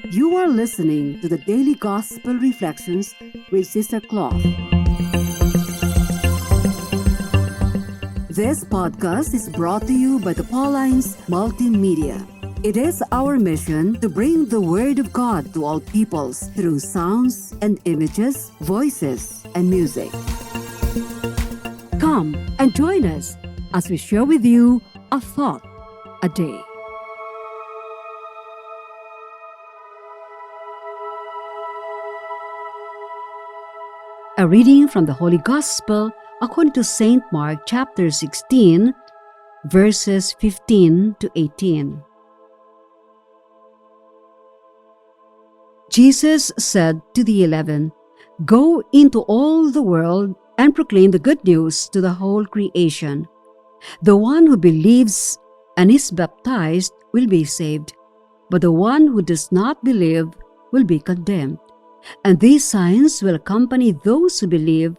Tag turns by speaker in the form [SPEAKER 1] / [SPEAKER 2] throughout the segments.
[SPEAKER 1] You are listening to the Daily Gospel Reflections with Sister Cloth. This podcast is brought to you by the Paulines Multimedia. It is our mission to bring the Word of God to all peoples through sounds and images, voices, and music. Come and join us as we share with you a thought a day. A reading from the Holy Gospel according to St. Mark chapter 16, verses 15 to 18. Jesus said to the 11, "Go into all the world and proclaim the good news to the whole creation. The one who believes and is baptized will be saved, but the one who does not believe will be condemned. And these signs will accompany those who believe,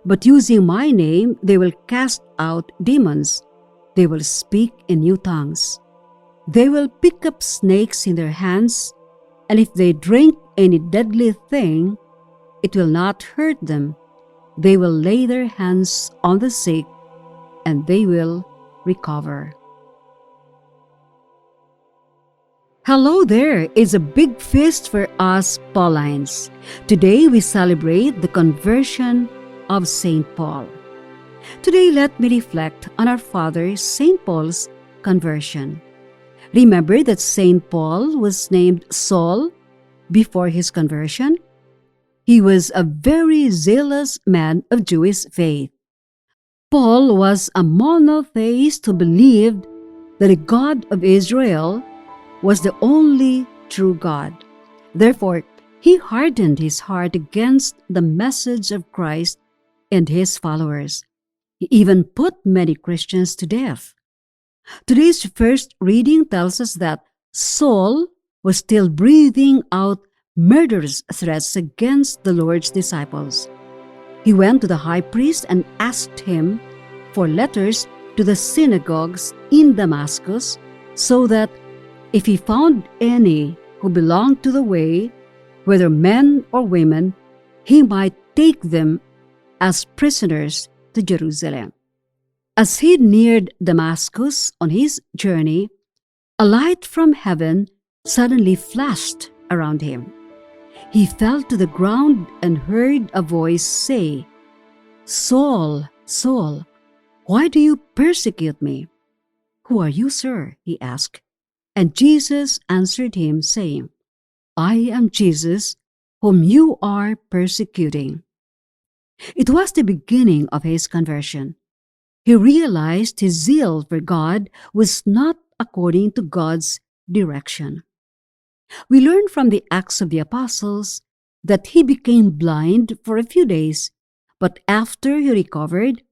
[SPEAKER 1] but using my name they will cast out demons. They will speak in new tongues. They will pick up snakes in their hands, and if they drink any deadly thing, it will not hurt them. They will lay their hands on the sick, and they will recover." Hello there! It's a big feast for us Paulines. Today we celebrate the conversion of St. Paul. Today let me reflect on our father St. Paul's conversion. Remember that St. Paul was named Saul before his conversion? He was a very zealous man of Jewish faith. Paul was a monotheist who believed that the God of Israel was the only true God. Therefore, he hardened his heart against the message of Christ and his followers. He even put many Christians to death. Today's first reading tells us that Saul was still breathing out murderous threats against the Lord's disciples. He went to the high priest and asked him for letters to the synagogues in Damascus so that if he found any who belonged to the way, whether men or women, he might take them as prisoners to Jerusalem. As he neared Damascus on his journey, a light from heaven suddenly flashed around him. He fell to the ground and heard a voice say, "Saul, Saul, why do you persecute me?" "Who are you, sir?" he asked. And Jesus answered him, saying, "I am Jesus, whom you are persecuting." It was the beginning of his conversion. He realized his zeal for God was not according to God's direction. We learn from the Acts of the Apostles that he became blind for a few days, but after he recovered,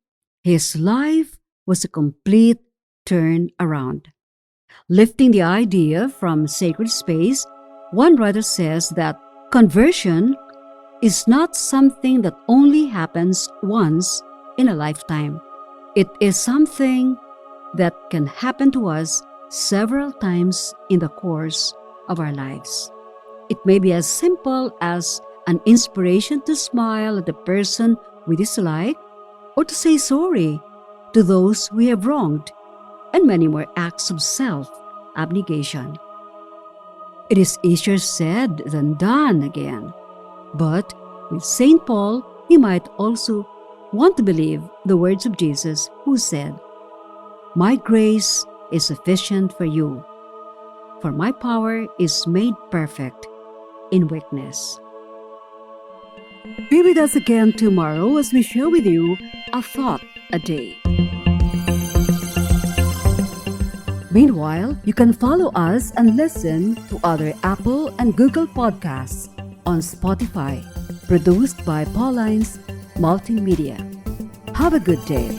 [SPEAKER 1] his life was a complete turn around. Lifting the idea from sacred space, one writer says that conversion is not something that only happens once in a lifetime. It is something that can happen to us several times in the course of our lives. It may be as simple as an inspiration to smile at the person we dislike or to say sorry to those we have wronged, and many more acts of self-abnegation. It is easier said than done again. But with St. Paul, he might also want to believe the words of Jesus, who said, "My grace is sufficient for you, for my power is made perfect in weakness." Be with us again tomorrow as we share with you a thought a day. Meanwhile, you can follow us and listen to other Apple and Google podcasts on Spotify, produced by Paulines Multimedia. Have a good day.